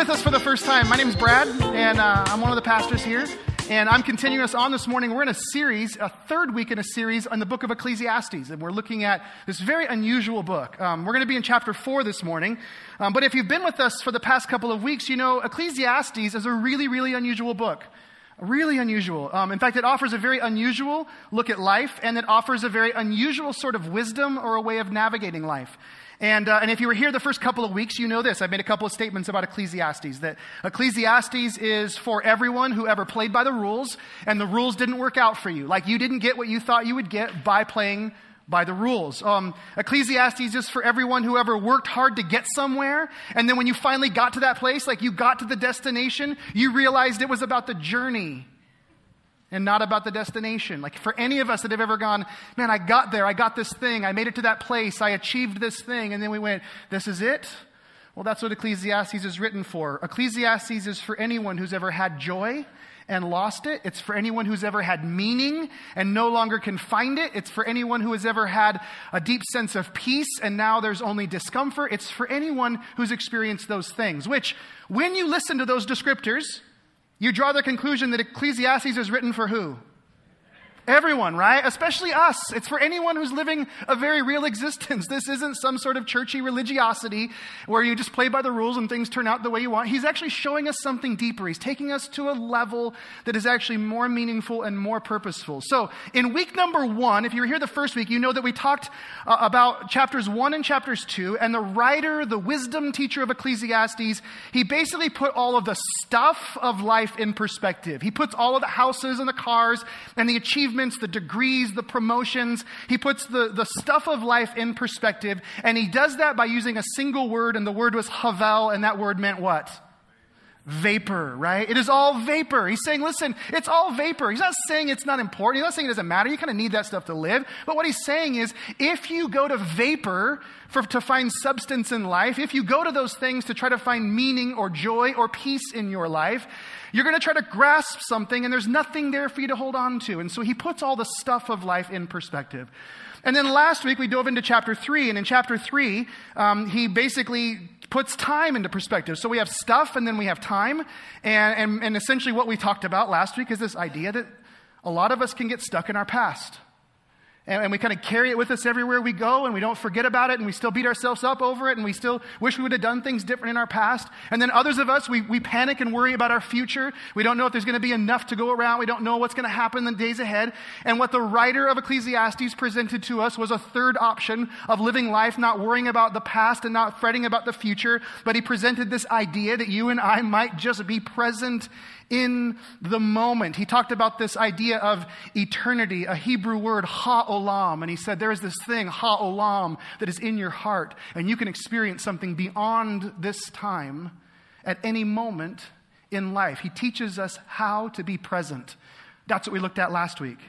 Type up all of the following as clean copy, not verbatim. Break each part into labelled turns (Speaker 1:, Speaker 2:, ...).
Speaker 1: with us for the first time, my name is Brad, and I'm one of the pastors here. And I'm continuing us on this morning. We're in a series, a third week in a series on the book of Ecclesiastes. And we're looking at this very unusual book. We're going to be in chapter 4 this morning. But if you've been with us for the past couple of weeks, you know Ecclesiastes is a really, really unusual book. Really unusual. In fact, it offers a very unusual look at life, and it offers a very unusual sort of wisdom or a way of navigating life. And if you were here the first couple of weeks, you know this. I've made a couple of statements about Ecclesiastes, that Ecclesiastes is for everyone who ever played by the rules, and the rules didn't work out for you. Like you didn't get what you thought you would get by playing by the rules. Ecclesiastes is for everyone who ever worked hard to get somewhere, and then when you finally got to that place, like you got to the destination, you realized it was about the journey and not about the destination. Like for any of us that have ever gone, man, I got there, I got this thing, I made it to that place, I achieved this thing, and then we went, this is it? Well, that's what Ecclesiastes is written for. Ecclesiastes is for anyone who's ever had joy and lost it. It's for anyone who's ever had meaning and no longer can find it. It's for anyone who has ever had a deep sense of peace and now there's only discomfort. It's for anyone who's experienced those things, which when you listen to those descriptors, you draw the conclusion that Ecclesiastes is written for who? Everyone, right? Especially us. It's for anyone who's living a very real existence. This isn't some sort of churchy religiosity where you just play by the rules and things turn out the way you want. He's actually showing us something deeper. He's taking us to a level that is actually more meaningful and more purposeful. So in week number 1, if you were here the first week, you know that we talked about chapters 1 and chapters 2, and the writer, the wisdom teacher of Ecclesiastes, he basically put all of the stuff of life in perspective. He puts all of the houses and the cars and the achievements, the degrees, the promotions. He puts the stuff of life in perspective, and he does that by using a single word, and the word was havel, and that word meant what? Vapor, right? It is all vapor. He's saying, listen, it's all vapor. He's not saying it's not important. He's not saying it doesn't matter. You kind of need that stuff to live. But what he's saying is, if you go to vapor to find substance in life, if you go to those things to try to find meaning or joy or peace in your life, you're going to try to grasp something and there's nothing there for you to hold on to. And so he puts all the stuff of life in perspective. And then last week we dove into chapter 3, and in chapter 3, he basically puts time into perspective. So we have stuff and then we have time. And essentially what we talked about last week is this idea that a lot of us can get stuck in our past. And we kind of carry it with us everywhere we go, and we don't forget about it, and we still beat ourselves up over it, and we still wish we would have done things different in our past. And then others of us, we panic and worry about our future. We don't know if there's going to be enough to go around. We don't know what's going to happen in the days ahead. And what the writer of Ecclesiastes presented to us was a third option of living life, not worrying about the past and not fretting about the future. But he presented this idea that you and I might just be present in the moment. He talked about this idea of eternity, a Hebrew word, ha'olam. And he said, there is this thing, ha'olam, that is in your heart. And you can experience something beyond this time at any moment in life. He teaches us how to be present. That's what we looked at last week.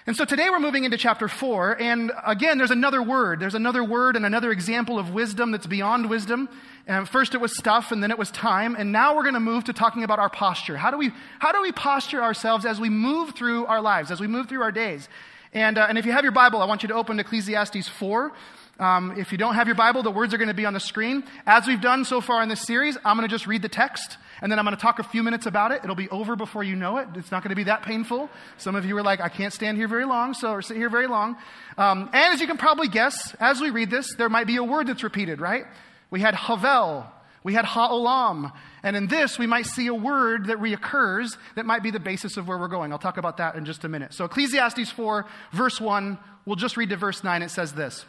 Speaker 1: And so today we're moving into chapter 4, and again, there's another word. There's another word and another example of wisdom that's beyond wisdom. And first it was stuff, and then it was time, and now we're going to move to talking about our posture. How do we posture ourselves as we move through our lives, as we move through our days? And if you have your Bible, I want you to open to Ecclesiastes 4. If you don't have your Bible, the words are going to be on the screen. As we've done so far in this series, I'm going to just read the text, and then I'm going to talk a few minutes about it. It'll be over before you know it. It's not going to be that painful. Some of you are like, I can't stand here very long, or sit here very long. And as you can probably guess, as we read this, there might be a word that's repeated, right? We had havel, we had ha'olam, and in this we might see a word that reoccurs that might be the basis of where we're going. I'll talk about that in just a minute. So Ecclesiastes 4, verse 1, we'll just read to verse 9. It says this.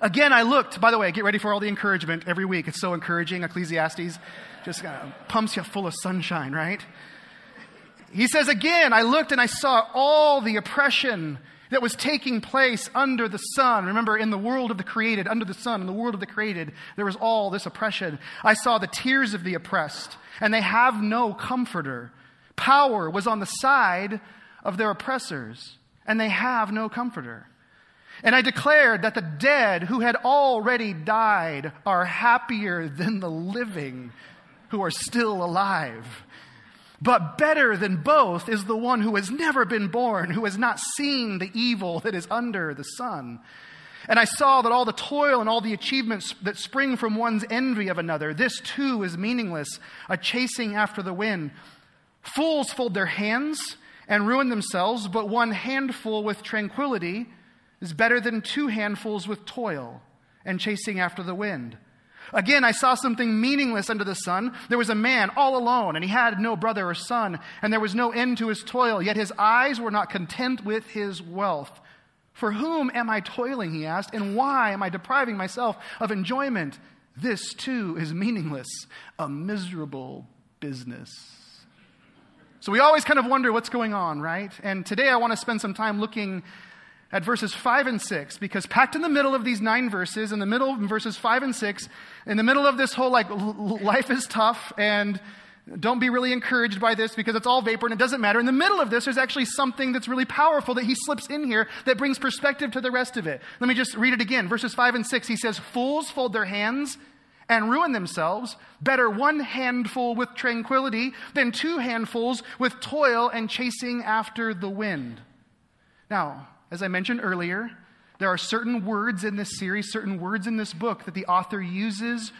Speaker 1: Again, I looked, by the way, get ready for all the encouragement every week. It's so encouraging, Ecclesiastes. Just pumps you full of sunshine, right? He says, again, I looked and I saw all the oppression that was taking place under the sun. Remember, in the world of the created, under the sun, in the world of the created, there was all this oppression. I saw the tears of the oppressed, and they have no comforter. Power was on the side of their oppressors, and they have no comforter. And I declared that the dead who had already died are happier than the living who are still alive. But better than both is the one who has never been born, who has not seen the evil that is under the sun. And I saw that all the toil and all the achievements that spring from one's envy of another, this too is meaningless, a chasing after the wind. Fools fold their hands and ruin themselves, but one handful with tranquility is better than two handfuls with toil and chasing after the wind. Again, I saw something meaningless under the sun. There was a man all alone, and he had no brother or son, and there was no end to his toil, yet his eyes were not content with his wealth. For whom am I toiling, he asked, and why am I depriving myself of enjoyment? This too is meaningless, a miserable business. So we always kind of wonder what's going on, right? And today I want to spend some time looking at verses 5 and 6, because packed in the middle of these 9 verses, in the middle of verses 5 and 6, in the middle of this whole life is tough and don't be really encouraged by this because it's all vapor and it doesn't matter. In the middle of this, there's actually something that's really powerful that he slips in here that brings perspective to the rest of it. Let me just read it again. Verses 5 and 6, he says, fools fold their hands and ruin themselves. Better one handful with tranquility than two handfuls with toil and chasing after the wind. Now, as I mentioned earlier, there are certain words in this series, certain words in this book that the author uses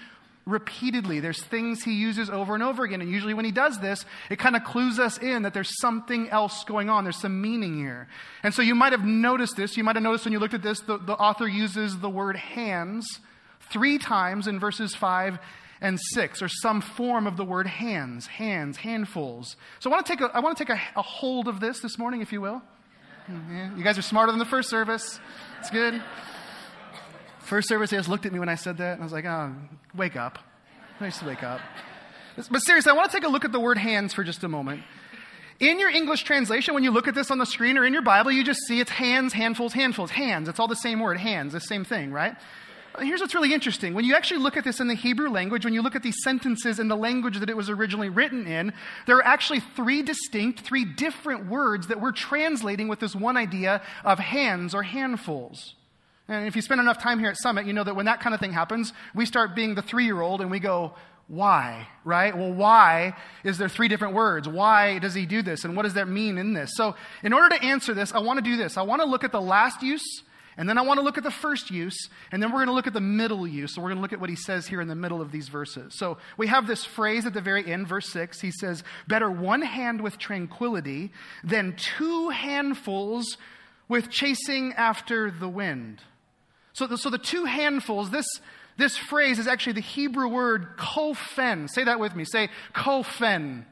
Speaker 1: repeatedly. There's things he uses over and over again. And usually when he does this, it kind of clues us in that there's something else going on. There's some meaning here. And so you might have noticed this. You might have noticed when you looked at this, the author uses the word hands 3 times in verses 5 and 6, or some form of the word hands, handfuls. So I want to take a hold of this morning, if you will. Yeah, you guys are smarter than the first service. It's good. First service, they just looked at me when I said that, and I was like, oh, wake up. Nice to wake up. But seriously, I want to take a look at the word hands for just a moment. In your English translation, when you look at this on the screen or in your Bible, you just see it's hands, handfuls, hands. It's all the same word, hands, the same thing, right? Here's what's really interesting. When you actually look at this in the Hebrew language, when you look at these sentences in the language that it was originally written in, there are actually 3 different words that we're translating with this one idea of hands or handfuls. And if you spend enough time here at Summit, you know that when that kind of thing happens, we start being the 3-year-old and we go, why, right? Well, why is there 3 different words? Why does he do this? And what does that mean in this? So in order to answer this, I want to do this. I want to look at the last use, and then I want to look at the first use, and then we're going to look at the middle use. So we're going to look at what he says here in the middle of these verses. So we have this phrase at the very end, verse 6. He says, better one hand with tranquility than 2 handfuls with chasing after the wind. So the 2 handfuls, this phrase is actually the Hebrew word kofen. Say that with me. Say kofen.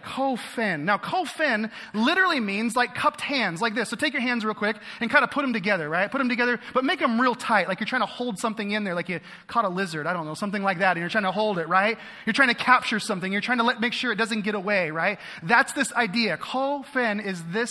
Speaker 1: Kofen. Now, kofen literally means like cupped hands, like this. So take your hands real quick and kind of put them together, right? Put them together, but make them real tight, like you're trying to hold something in there, like you caught a lizard, I don't know, something like that, and you're trying to hold it, right? You're trying to capture something. You're trying to make sure it doesn't get away, right? That's this idea. Kofen is this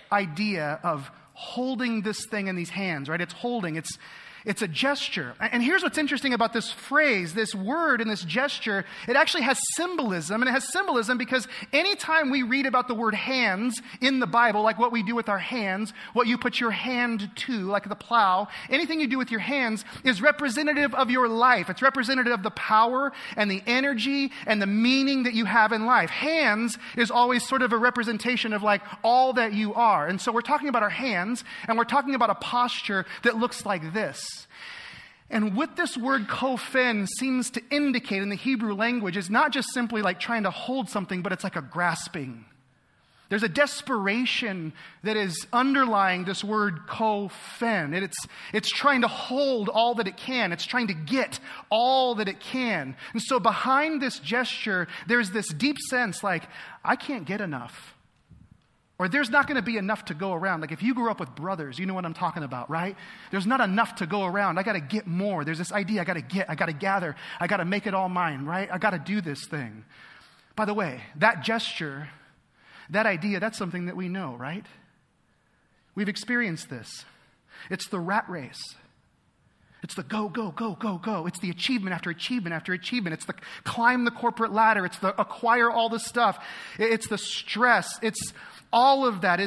Speaker 1: idea of holding this thing in these hands, right? It's holding. It's a gesture. And here's what's interesting about this phrase, this word and this gesture. It actually has symbolism. And it has symbolism because anytime we read about the word hands in the Bible, like what we do with our hands, what you put your hand to, like the plow, anything you do with your hands is representative of your life. It's representative of the power and the energy and the meaning that you have in life. Hands is always sort of a representation of like all that you are. And so we're talking about our hands, and we're talking about a posture that looks like this. And what this word kofen seems to indicate in the Hebrew language is not just simply like trying to hold something, but it's like a grasping. There's a desperation that is underlying this word kofen. It's trying to hold all that it can. It's trying to get all that it can. And so behind this gesture, there's this deep sense like, I can't get enough. Or there's not going to be enough to go around. Like if you grew up with brothers, you know what I'm talking about, right? There's not enough to go around. I got to get more. There's this idea I got to gather, I got to make it all mine, right? I got to do this thing. By the way, that gesture, that idea, that's something that we know, right? We've experienced this. It's the rat race. It's the go, go, go, go, go. It's the achievement after achievement after achievement. It's the climb the corporate ladder. It's the acquire all the stuff. It's the stress. It's all of that.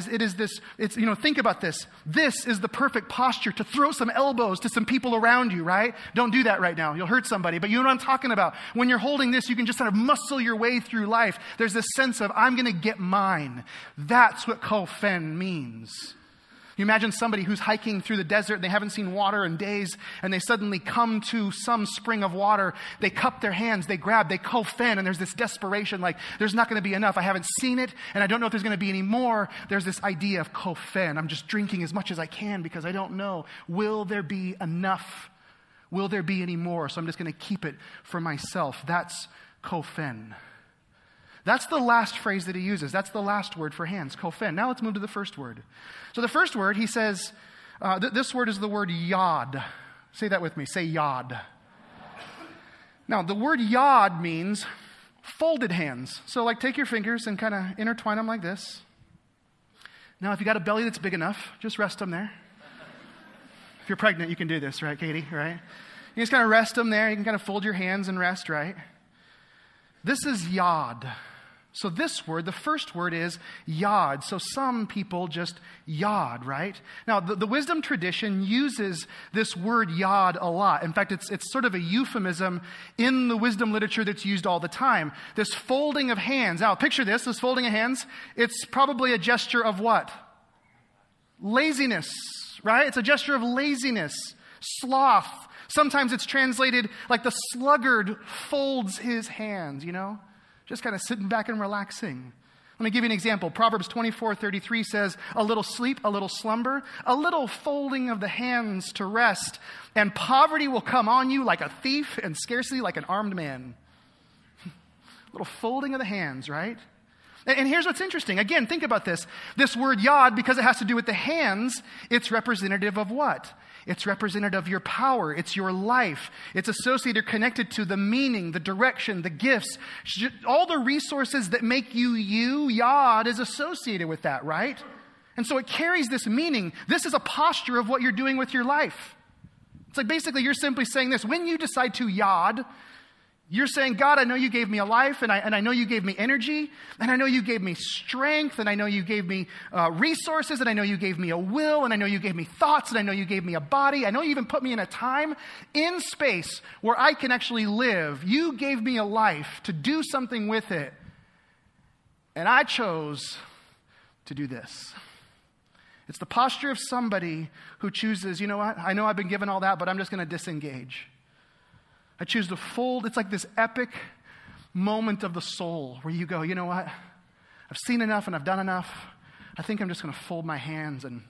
Speaker 1: Think about this. This is the perfect posture to throw some elbows to some people around you, right? Don't do that right now. You'll hurt somebody. But you know what I'm talking about. When you're holding this, you can just kind of muscle your way through life. There's this sense of, I'm going to get mine. That's what kofen means. You imagine somebody who's hiking through the desert, and they haven't seen water in days, and they suddenly come to some spring of water. They cup their hands, they grab, they kofen, and there's this desperation, like, there's not going to be enough. I haven't seen it, and I don't know if there's going to be any more. There's this idea of kofen. I'm just drinking as much as I can because I don't know. Will there be enough? Will there be any more? So I'm just going to keep it for myself. That's kofen. That's the last phrase that he uses. That's the last word for hands, kofen. Now let's move to the first word. So the first word, he says, this word is the word yod. Say that with me. Say yod. Now, the word yod means folded hands. So like take your fingers and kind of intertwine them like this. Now, if you got a belly that's big enough, just rest them there. If you're pregnant, you can do this, right, Katie? Right? You just kind of rest them there. You can kind of fold your hands and rest, right? This is yod. So this word, the first word is yod. So some people just yod, right? Now, the wisdom tradition uses this word yod a lot. In fact, it's sort of a euphemism in the wisdom literature that's used all the time. This folding of hands. Now, picture this folding of hands. It's probably a gesture of what? Laziness, right? It's a gesture of laziness, sloth. Sometimes it's translated like the sluggard folds his hands, you know? Just kind of sitting back and relaxing. Let me give you an example. Proverbs 24:33 says, a little sleep, a little slumber, a little folding of the hands to rest, and poverty will come on you like a thief and scarcely like an armed man. A little folding of the hands, right? And here's what's interesting. Again, think about this. This word yod, because it has to do with the hands, it's representative of what? It's representative of your power. It's your life. It's associated, connected to the meaning, the direction, the gifts, all the resources that make you you. Yod is associated with that, right? And so it carries this meaning. This is a posture of what you're doing with your life. It's like basically you're simply saying this. When you decide to yod, you're saying, God, I know you gave me a life, and I know you gave me energy, and I know you gave me strength, and I know you gave me resources, and I know you gave me a will, and I know you gave me thoughts, and I know you gave me a body. I know you even put me in a time, in space, where I can actually live. You gave me a life to do something with it, and I chose to do this. It's the posture of somebody who chooses, you know what? I know I've been given all that, but I'm just going to disengage. I choose to fold. It's like this epic moment of the soul where you go, you know what? I've seen enough and I've done enough. I think I'm just going to fold my hands and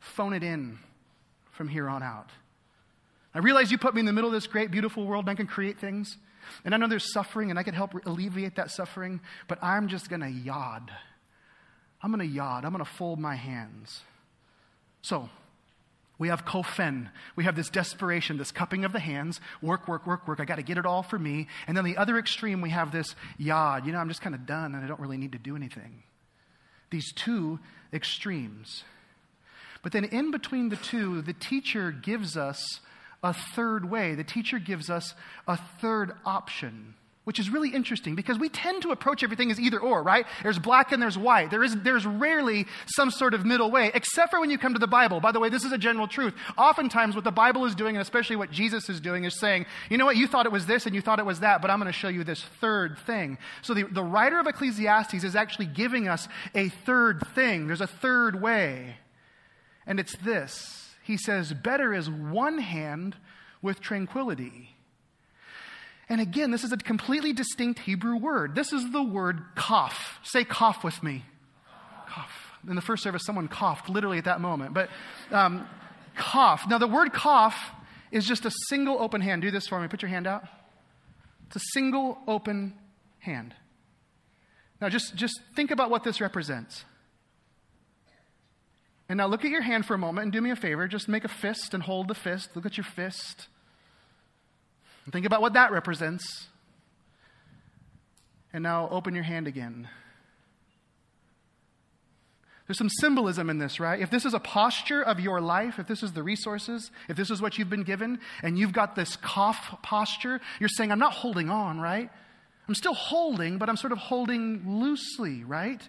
Speaker 1: phone it in from here on out. I realize you put me in the middle of this great, beautiful world and I can create things. And I know there's suffering and I can help alleviate that suffering. But I'm just going to yod. I'm going to yod. I'm going to fold my hands. So, we have kofen. We have this desperation, this cupping of the hands. Work, work, work, work. I got to get it all for me. And then the other extreme, we have this yod. You know, I'm just kind of done and I don't really need to do anything. These two extremes. But then in between the two, the teacher gives us a third way. The teacher gives us a third option, which is really interesting because we tend to approach everything as either or, right? There's black and there's white. There's rarely some sort of middle way, except for when you come to the Bible. By the way, this is a general truth. Oftentimes what the Bible is doing, and especially what Jesus is doing, is saying, you know what, you thought it was this and you thought it was that, but I'm going to show you this third thing. So the writer of Ecclesiastes is actually giving us a third thing. There's a third way. And it's this. He says, better is one hand with tranquility. And again, this is a completely distinct Hebrew word. This is the word cough. Say cough with me. Cough. In the first service, someone coughed literally at that moment. But cough. Now, the word cough is just a single open hand. Do this for me. Put your hand out. It's a single open hand. Now, just think about what this represents. And now look at your hand for a moment and do me a favor. Just make a fist and hold the fist. Look at your fist. And think about what that represents. And now open your hand again. There's some symbolism in this, right? If this is a posture of your life, if this is the resources, if this is what you've been given, and you've got this cough posture, you're saying, I'm not holding on, right? I'm still holding, but I'm sort of holding loosely, right?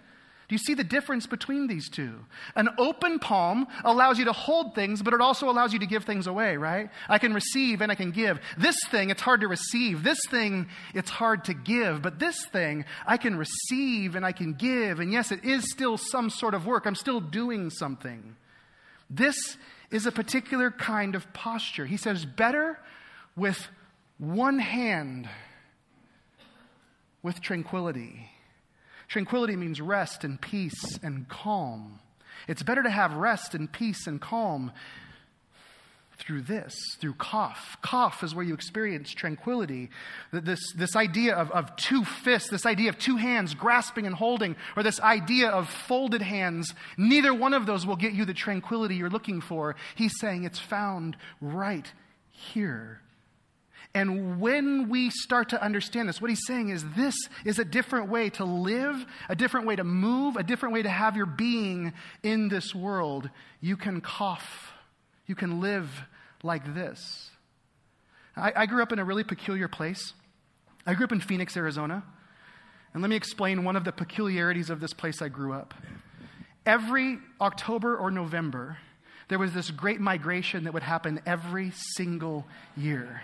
Speaker 1: Do you see the difference between these two? An open palm allows you to hold things, but it also allows you to give things away, right? I can receive and I can give. This thing, it's hard to receive. This thing, it's hard to give. But this thing, I can receive and I can give. And yes, it is still some sort of work. I'm still doing something. This is a particular kind of posture. He says, better with one hand with tranquility. Tranquility means rest and peace and calm. It's better to have rest and peace and calm through cough. Cough is where you experience tranquility. This idea of two fists, this idea of two hands grasping and holding, or this idea of folded hands, neither one of those will get you the tranquility you're looking for. He's saying it's found right here. And when we start to understand this, what he's saying is this is a different way to live, a different way to move, a different way to have your being in this world. You can cough. You can live like this. I grew up in a really peculiar place. I grew up in Phoenix, Arizona. And let me explain one of the peculiarities of this place I grew up. Every October or November, there was this great migration that would happen every single year.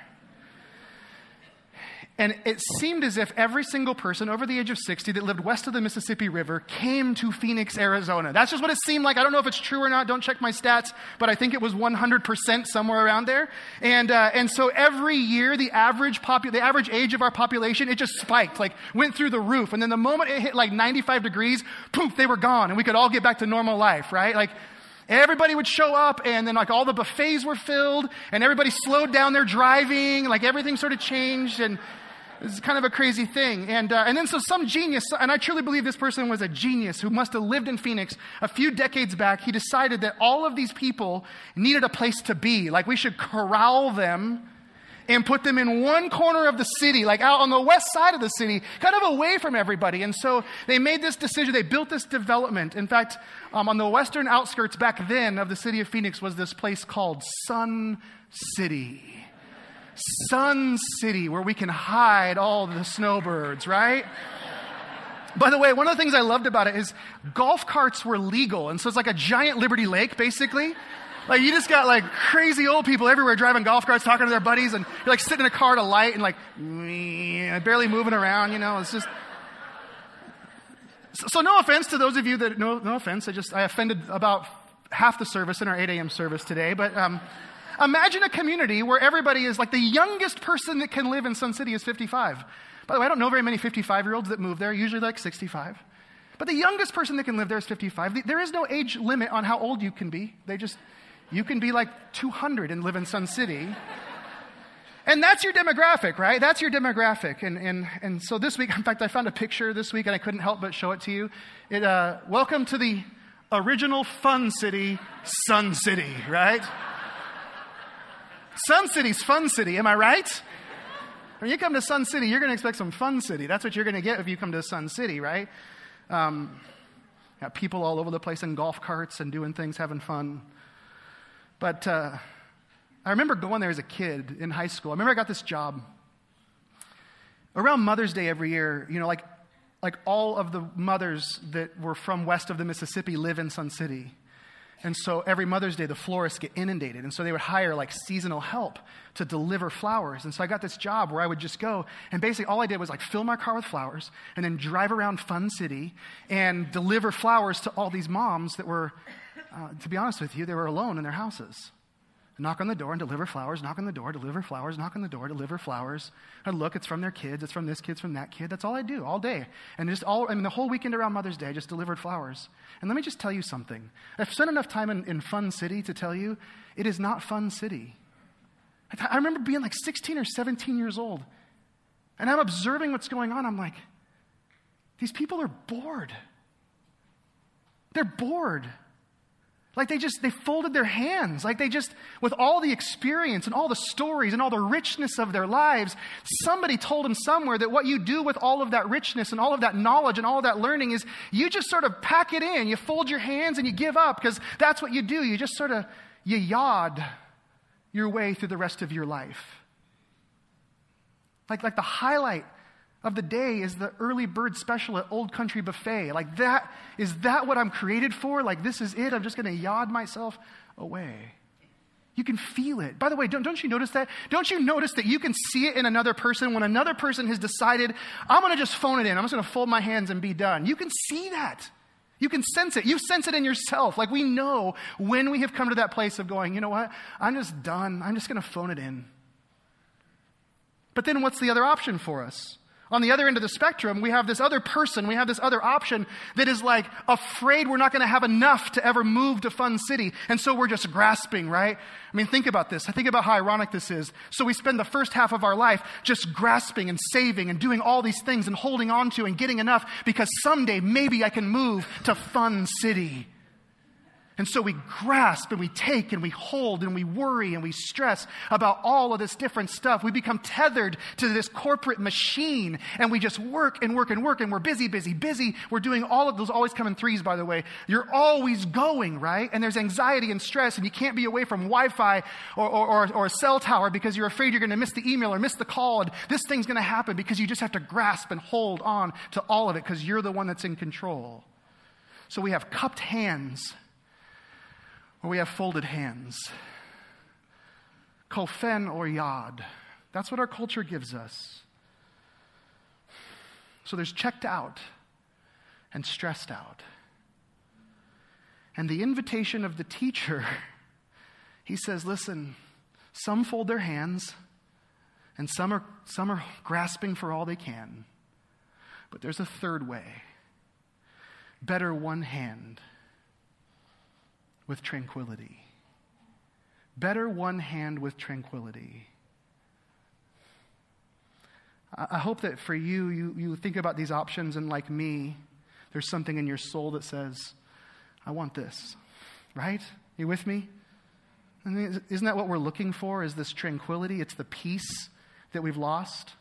Speaker 1: And it seemed as if every single person over the age of 60 that lived west of the Mississippi River came to Phoenix, Arizona. That's just what it seemed like. I don't know if it's true or not. Don't check my stats, but I think it was 100% somewhere around there. And so every year, the average age of our population, it just spiked, like went through the roof. And then the moment it hit like 95 degrees, poof, they were gone. And we could all get back to normal life, right? Like everybody would show up, and then like all the buffets were filled, and everybody slowed down their driving. Like everything sort of changed, and it's kind of a crazy thing. And then so some genius, and I truly believe this person was a genius who must have lived in Phoenix a few decades back. He decided that all of these people needed a place to be. Like we should corral them and put them in one corner of the city, like out on the west side of the city, kind of away from everybody. And so they made this decision. They built this development. In fact, on the western outskirts back then of the city of Phoenix was this place called Sun City. Sun City, where we can hide all the snowbirds, right? By the way, one of the things I loved about it is golf carts were legal. And so it's like a giant Liberty Lake, basically. Like you just got like crazy old people everywhere driving golf carts, talking to their buddies, and you're like sitting in a car at a light and like barely moving around, you know. It's just... So no offense to those of you that, no offense. I offended about half the service in our 8 a.m. service today, but... imagine a community where everybody is like the youngest person that can live in Sun City is 55. By the way, I don't know very many 55-year-olds that move there, usually like 65. But the youngest person that can live there is 55. There is no age limit on how old you can be. You can be like 200 and live in Sun City. And that's your demographic, right? That's your demographic. And so this week, in fact, I found a picture this week and I couldn't help but show it to you. Welcome to the original fun city, Sun City, right? Sun City's fun city, am I right? When you come to Sun City, you're going to expect some fun city. That's what you're going to get if you come to Sun City, right? Got people all over the place in golf carts and doing things, having fun. But I remember going there as a kid in high school. I remember I got this job. Around Mother's Day every year, you know, like all of the mothers that were from west of the Mississippi live in Sun City. And so every Mother's Day, the florists get inundated. And so they would hire like seasonal help to deliver flowers. And so I got this job where I would just go. And basically all I did was like fill my car with flowers and then drive around Fun City and deliver flowers to all these moms that were, to be honest with you, they were alone in their houses. Knock on the door and deliver flowers, knock on the door, deliver flowers, knock on the door, deliver flowers. I'd look, it's from their kids, it's from this kid, it's from that kid. That's all I do all day. And the whole weekend around Mother's Day, I just delivered flowers. And let me just tell you something. I've spent enough time in Fun City to tell you, it is not Fun City. I remember being like 16 or 17 years old. And I'm observing what's going on. I'm like, these people are bored. They're bored. Like they folded their hands. Like with all the experience and all the stories and all the richness of their lives, somebody told them somewhere that what you do with all of that richness and all of that knowledge and all of that learning is you just sort of pack it in. You fold your hands and you give up because that's what you do. You just you yod your way through the rest of your life. Like the highlight of the day is the early bird special at Old Country Buffet. Like that, is that what I'm created for? Like this is it? I'm just going to yod myself away. You can feel it. By the way, don't you notice that? Don't you notice that you can see it in another person when another person has decided, I'm going to just phone it in. I'm just going to fold my hands and be done. You can see that. You can sense it. You sense it in yourself. Like we know when we have come to that place of going, you know what? I'm just done. I'm just going to phone it in. But then what's the other option for us? On the other end of the spectrum, we have this other person, we have this other option that is like afraid we're not going to have enough to ever move to Fun City. And so we're just grasping, right? I mean, think about this. I think about how ironic this is. So we spend the first half of our life just grasping and saving and doing all these things and holding on to and getting enough because someday maybe I can move to Fun City. And so we grasp and we take and we hold and we worry and we stress about all of this different stuff. We become tethered to this corporate machine and we just work and work and work and we're busy, busy, busy. We're doing all of those, always come in threes, by the way. You're always going, right? And there's anxiety and stress and you can't be away from Wi-Fi or a cell tower because you're afraid you're going to miss the email or miss the call. And this thing's going to happen because you just have to grasp and hold on to all of it because you're the one that's in control. So we have cupped hands. Or we have folded hands. Kofen or yad. That's what our culture gives us. So there's checked out and stressed out. And the invitation of the teacher, he says, listen, some fold their hands and some are grasping for all they can. But there's a third way. Better one hand with tranquility. Better one hand with tranquility. I hope that for you think about these options and like me, there's something in your soul that says, I want this, right? You with me? I mean, isn't that what we're looking for, is this tranquility? It's the peace that we've lost.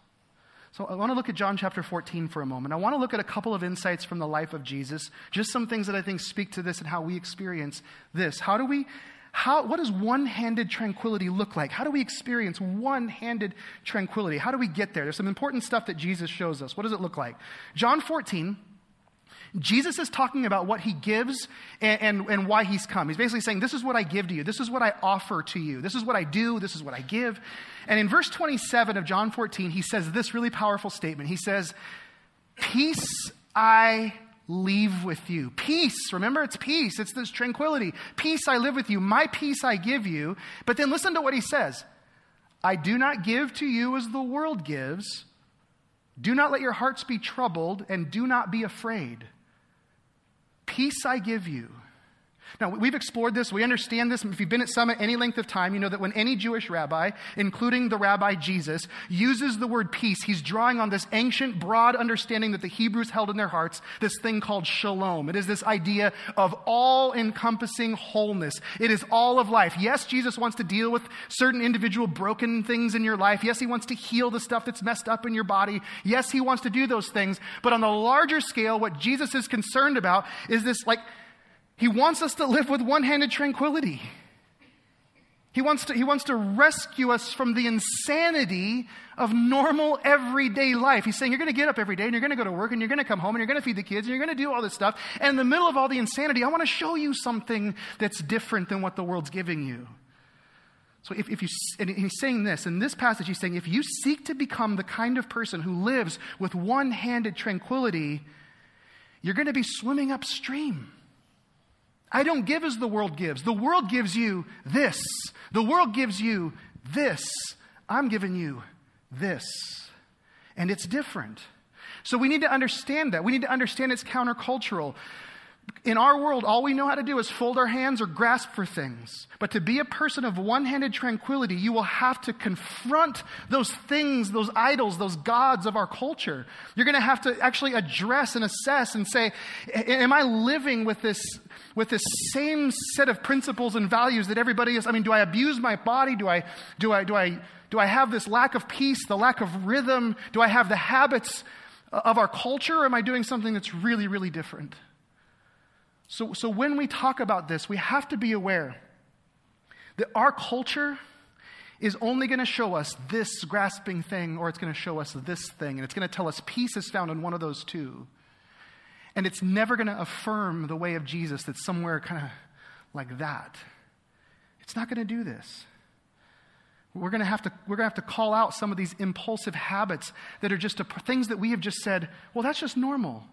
Speaker 1: So I want to look at John chapter 14 for a moment. I want to look at a couple of insights from the life of Jesus, just some things that I think speak to this and how we experience this. What does one-handed tranquility look like? How do we experience one-handed tranquility? How do we get there? There's some important stuff that Jesus shows us. What does it look like? John 14, Jesus is talking about what he gives and why he's come. He's basically saying, this is what I give to you. This is what I offer to you. This is what I do. This is what I give. And in verse 27 of John 14, he says this really powerful statement. He says, peace I leave with you. Peace, remember, it's peace. It's this tranquility. Peace I live with you. My peace I give you. But then listen to what he says. I do not give to you as the world gives. Do not let your hearts be troubled and do not be afraid. Peace I give you. Now, we've explored this. We understand this. If you've been at Summit any length of time, you know that when any Jewish rabbi, including the rabbi Jesus, uses the word peace, he's drawing on this ancient, broad understanding that the Hebrews held in their hearts, this thing called shalom. It is this idea of all-encompassing wholeness. It is all of life. Yes, Jesus wants to deal with certain individual broken things in your life. Yes, he wants to heal the stuff that's messed up in your body. Yes, he wants to do those things. But on the larger scale, what Jesus is concerned about is this, he wants us to live with one-handed tranquility. He wants to rescue us from the insanity of normal everyday life. He's saying you're going to get up every day and you're going to go to work and you're going to come home and you're going to feed the kids and you're going to do all this stuff. And in the middle of all the insanity, I want to show you something that's different than what the world's giving you. So and he's saying this, in this passage he's saying, if you seek to become the kind of person who lives with one-handed tranquility, you're going to be swimming upstream. I don't give as the world gives. The world gives you this. The world gives you this. I'm giving you this. And it's different. So we need to understand that. We need to understand it's countercultural. In our world, all we know how to do is fold our hands or grasp for things. But to be a person of one-handed tranquility, you will have to confront those things, those idols, those gods of our culture. You're going to have to actually address and assess and say, am I living with this same set of principles and values that everybody is? I mean, do I abuse my body? Do I have this lack of peace, the lack of rhythm? Do I have the habits of our culture? Or am I doing something that's really, really different? So when we talk about this, we have to be aware that our culture is only going to show us this grasping thing, or it's going to show us this thing, and it's going to tell us peace is found in one of those two. And it's never going to affirm the way of Jesus that's somewhere kind of like that. It's not going to do this. We're going to have to call out some of these impulsive habits that are just things that we have just said, well, that's just normal.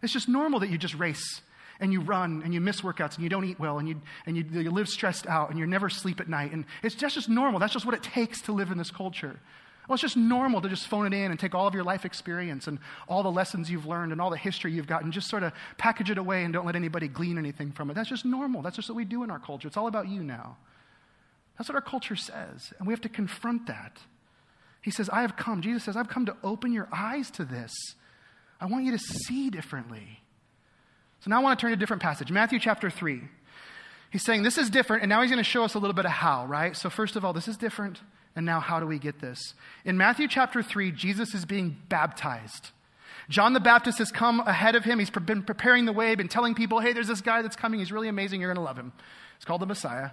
Speaker 1: It's just normal that you just race and you run and you miss workouts and you don't eat well and you live stressed out and you never sleep at night. And it's just normal. That's just what it takes to live in this culture. Well, it's just normal to just phone it in and take all of your life experience and all the lessons you've learned and all the history you've got and just sort of package it away and don't let anybody glean anything from it. That's just normal. That's just what we do in our culture. It's all about you now. That's what our culture says. And we have to confront that. He says, I have come. Jesus says, I've come to open your eyes to this. I want you to see differently. So now I want to turn to a different passage. Matthew chapter 3. He's saying this is different, and now he's going to show us a little bit of how, right? So first of all, this is different, and now how do we get this? In Matthew chapter 3, Jesus is being baptized. John the Baptist has come ahead of him. He's been preparing the way, been telling people, hey, there's this guy that's coming. He's really amazing. You're going to love him. It's called the Messiah.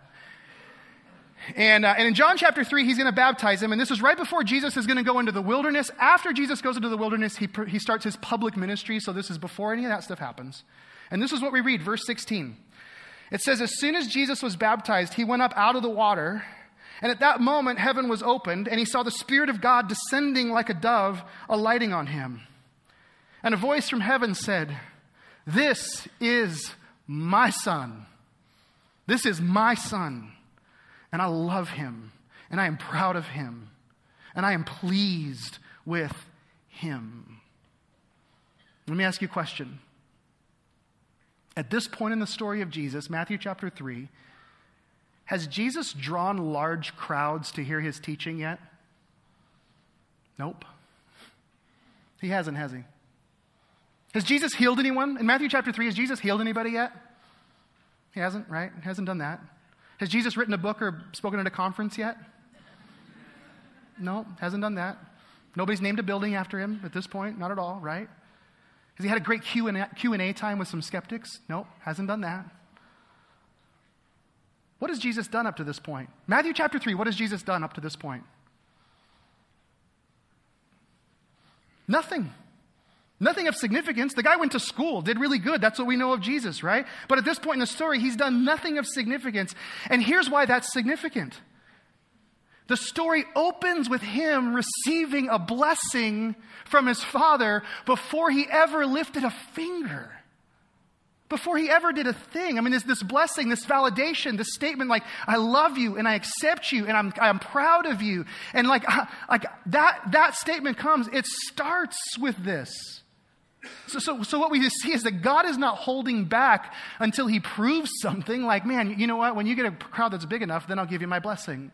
Speaker 1: And in John chapter 3, he's going to baptize him. And this is right before Jesus is going to go into the wilderness. After Jesus goes into the wilderness, he starts his public ministry. So this is before any of that stuff happens. And this is what we read, verse 16. It says, as soon as Jesus was baptized, he went up out of the water. And at that moment, heaven was opened. And he saw the Spirit of God descending like a dove, alighting on him. And a voice from heaven said, this is my Son. This is my Son. And I love him, and I am proud of him, and I am pleased with him. Let me ask you a question. At this point in the story of Jesus, Matthew chapter 3, has Jesus drawn large crowds to hear his teaching yet? Nope. He hasn't, has he? Has Jesus healed anyone? In Matthew chapter 3, has Jesus healed anybody yet? He hasn't, right? He hasn't done that. Has Jesus written a book or spoken at a conference yet? No, hasn't done that. Nobody's named a building after him at this point, not at all, right? Has he had a great Q&A time with some skeptics? No, hasn't done that. What has Jesus done up to this point? Matthew chapter 3, what has Jesus done up to this point? Nothing. Nothing of significance. The guy went to school, did really good. That's what we know of Jesus, right? But at this point in the story, he's done nothing of significance. And here's why that's significant. The story opens with him receiving a blessing from his Father before he ever lifted a finger. Before he ever did a thing. I mean, this blessing, this validation, this statement like, I love you and I accept you and I'm proud of you. And like that statement comes, it starts with this. So what we see is that God is not holding back until he proves something like, man, you know what? When you get a crowd that's big enough, then I'll give you my blessing.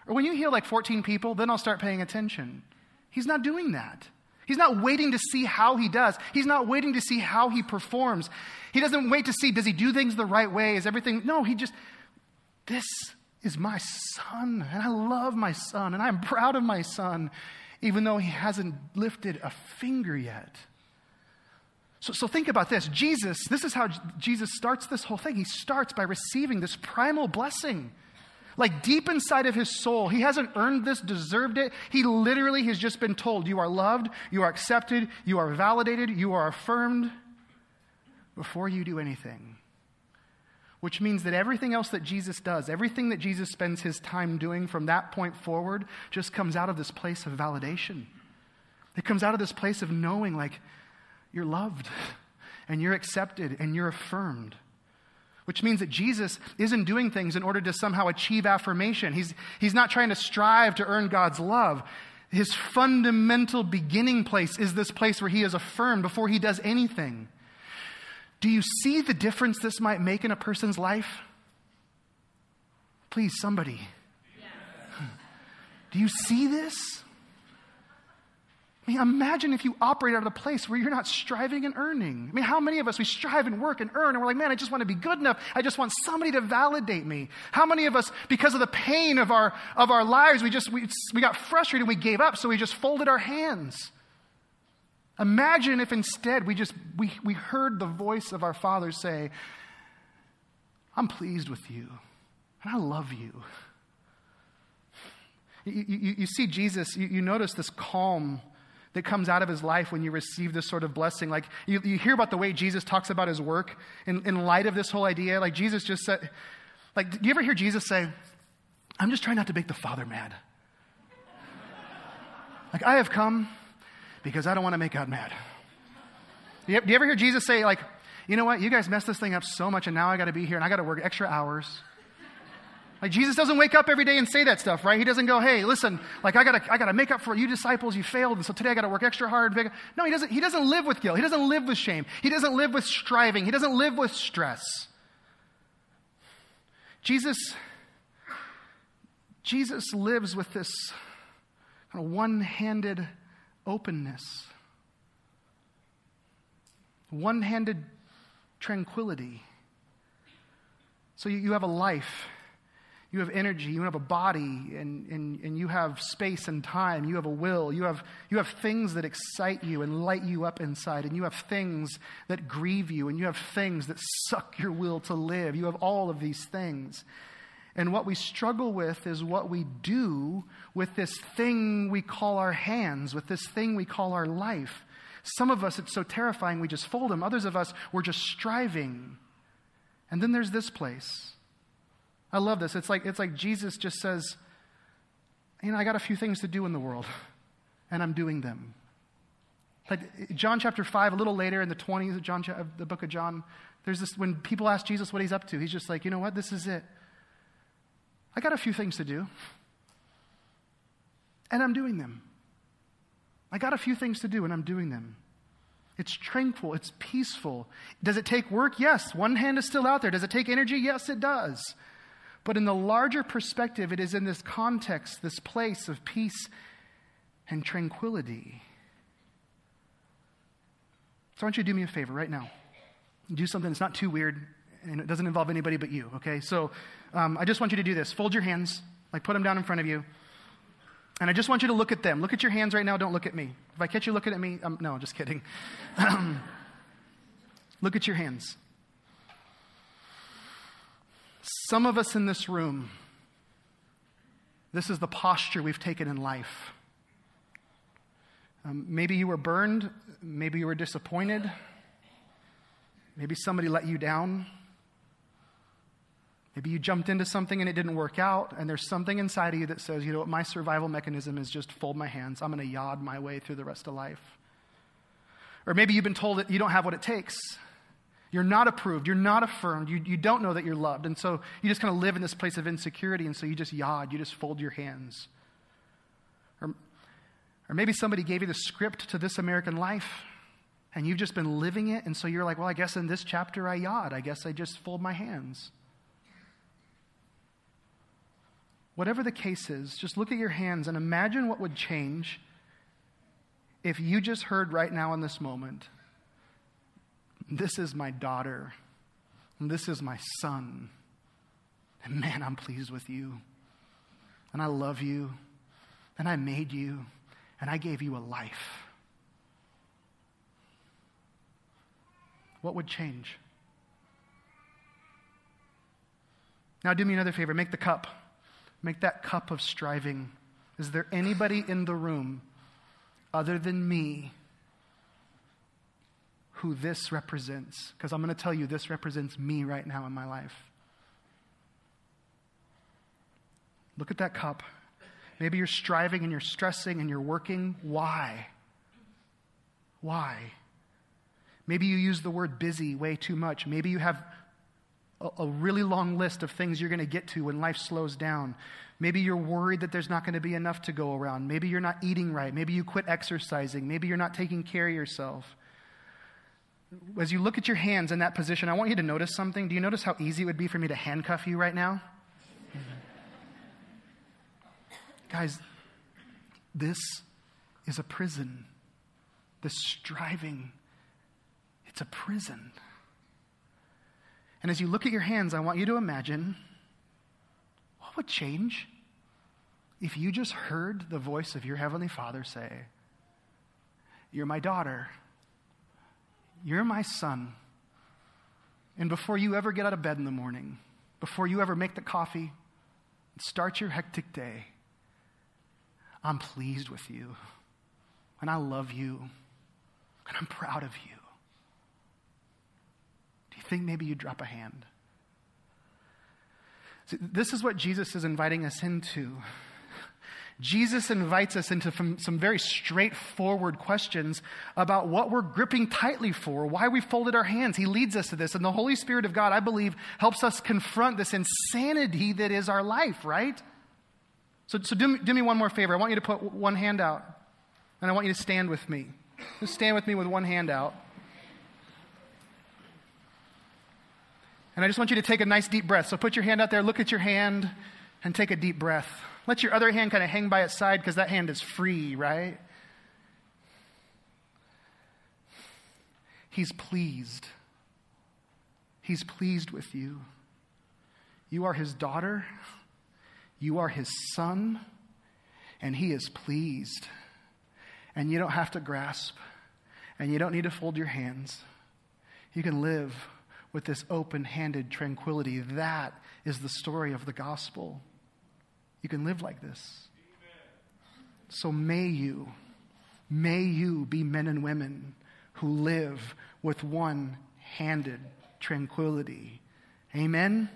Speaker 1: Or when you heal like 14 people, then I'll start paying attention. He's not doing that. He's not waiting to see how he does. He's not waiting to see how he performs. He doesn't wait to see, does he do things the right way? Is everything? No, this is my Son, and I love my Son, and I'm proud of my Son, even though he hasn't lifted a finger yet. So think about this. This is how Jesus starts this whole thing. He starts by receiving this primal blessing. Like deep inside of his soul. He hasn't earned this, deserved it. He literally has just been told, you are loved, you are accepted, you are validated, you are affirmed before you do anything. Which means that everything else that Jesus does, everything that Jesus spends his time doing from that point forward just comes out of this place of validation. It comes out of this place of knowing like, you're loved, and you're accepted, and you're affirmed. Which means that Jesus isn't doing things in order to somehow achieve affirmation. He's not trying to strive to earn God's love. His fundamental beginning place is this place where he is affirmed before he does anything. Do you see the difference this might make in a person's life? Please, somebody. Yes. Do you see this? I mean, imagine if you operate out of a place where you're not striving and earning. I mean, how many of us, we strive and work and earn, and we're like, man, I just want to be good enough. I just want somebody to validate me. How many of us, because of the pain of our lives, we got frustrated and we gave up, so we just folded our hands. Imagine if instead we heard the voice of our Father say, I'm pleased with you, and I love you. You see Jesus, you notice this calm that comes out of his life when you receive this sort of blessing. Like you hear about the way Jesus talks about his work in light of this whole idea. Like Jesus just said, like, do you ever hear Jesus say, I'm just trying not to make the Father mad. Like, I have come because I don't want to make God mad. Do you ever hear Jesus say, like, you know what? You guys messed this thing up so much, and now I got to be here, and I got to work extra hours. Like, Jesus doesn't wake up every day and say that stuff, right? He doesn't go, hey, listen, like, I gotta make up for you disciples, you failed, and so today I got to work extra hard. No, he doesn't live with guilt. He doesn't live with shame. He doesn't live with striving. He doesn't live with stress. Jesus lives with this kind of one-handed openness, one-handed tranquility. So you have a life, you have energy, you have a body, and you have space and time, you have a will, you have things that excite you and light you up inside, and you have things that grieve you, and you have things that suck your will to live. You have all of these things. And what we struggle with is what we do with this thing we call our hands, with this thing we call our life. Some of us, it's so terrifying, we just fold them. Others of us, we're just striving. And then there's this place. I love this. It's like Jesus just says, you know, I got a few things to do in the world, and I'm doing them. Like John chapter 5, a little later in the 20s of the book of John, there's this, when people ask Jesus what he's up to, he's just like, you know what, this is it. I got a few things to do, and I'm doing them. I got a few things to do, and I'm doing them. It's tranquil. It's peaceful. Does it take work? Yes. One hand is still out there. Does it take energy? Yes, it does. But in the larger perspective, it is in this context, this place of peace and tranquility. So I want you to do me a favor right now. Do something that's not too weird, and it doesn't involve anybody but you, okay? So I just want you to do this. Fold your hands, like put them down in front of you. And I just want you to look at them. Look at your hands right now. Don't look at me. If I catch you looking at me, no, just kidding. Look at your hands. Some of us in this room, this is the posture we've taken in life. Maybe you were burned. Maybe you were disappointed. Maybe somebody let you down. Maybe you jumped into something and it didn't work out, and there's something inside of you that says, you know what, my survival mechanism is just fold my hands. I'm going to yod my way through the rest of life. Or maybe you've been told that you don't have what it takes. You're not approved. You're not affirmed. You don't know that you're loved. And so you just kind of live in this place of insecurity, and so you just yod. You just fold your hands. Or maybe somebody gave you the script to this American life, and you've just been living it, and so you're like, well, I guess in this chapter I yod. I guess I just fold my hands. Whatever the case is, just look at your hands and imagine what would change if you just heard right now in this moment, this is my daughter, and this is my son, and man, I'm pleased with you, and I love you, and I made you, and I gave you a life. What would change? Now do me another favor, make the cup. Make that cup of striving. Is there anybody in the room other than me who this represents? Because I'm going to tell you, this represents me right now in my life. Look at that cup. Maybe you're striving and you're stressing and you're working. Why? Why? Maybe you use the word busy way too much. Maybe you have a really long list of things you're going to get to when life slows down. Maybe you're worried that there's not going to be enough to go around. Maybe you're not eating right. Maybe you quit exercising. Maybe you're not taking care of yourself. As you look at your hands in that position, I want you to notice something. Do you notice how easy it would be for me to handcuff you right now? Guys, this is a prison. This striving, it's a prison. And as you look at your hands, I want you to imagine what would change if you just heard the voice of your Heavenly Father say, you're my daughter, you're my son, and before you ever get out of bed in the morning, before you ever make the coffee and start your hectic day, I'm pleased with you, and I love you, and I'm proud of you. Do you think maybe you'd drop a hand? See, this is what Jesus is inviting us into. Jesus invites us into some very straightforward questions about what we're gripping tightly for, why we folded our hands. He leads us to this. And the Holy Spirit of God, I believe, helps us confront this insanity that is our life, right? So do me one more favor. I want you to put one hand out, and I want you to stand with me. Just stand with me with one hand out. And I just want you to take a nice deep breath. So put your hand out there, look at your hand, and take a deep breath. Let your other hand kind of hang by its side because that hand is free, right? He's pleased. He's pleased with you. You are his daughter. You are his son. And he is pleased. And you don't have to grasp. And you don't need to fold your hands. You can live with this open-handed tranquility. That is the story of the gospel. You can live like this. So may you be men and women who live with one-handed tranquility. Amen?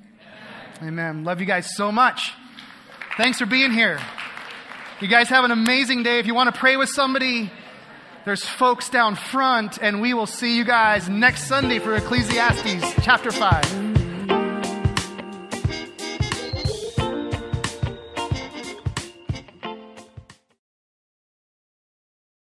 Speaker 1: Amen. Love you guys so much. Thanks for being here. You guys have an amazing day. If you want to pray with somebody, there's folks down front, and we will see you guys next Sunday for Ecclesiastes chapter 5.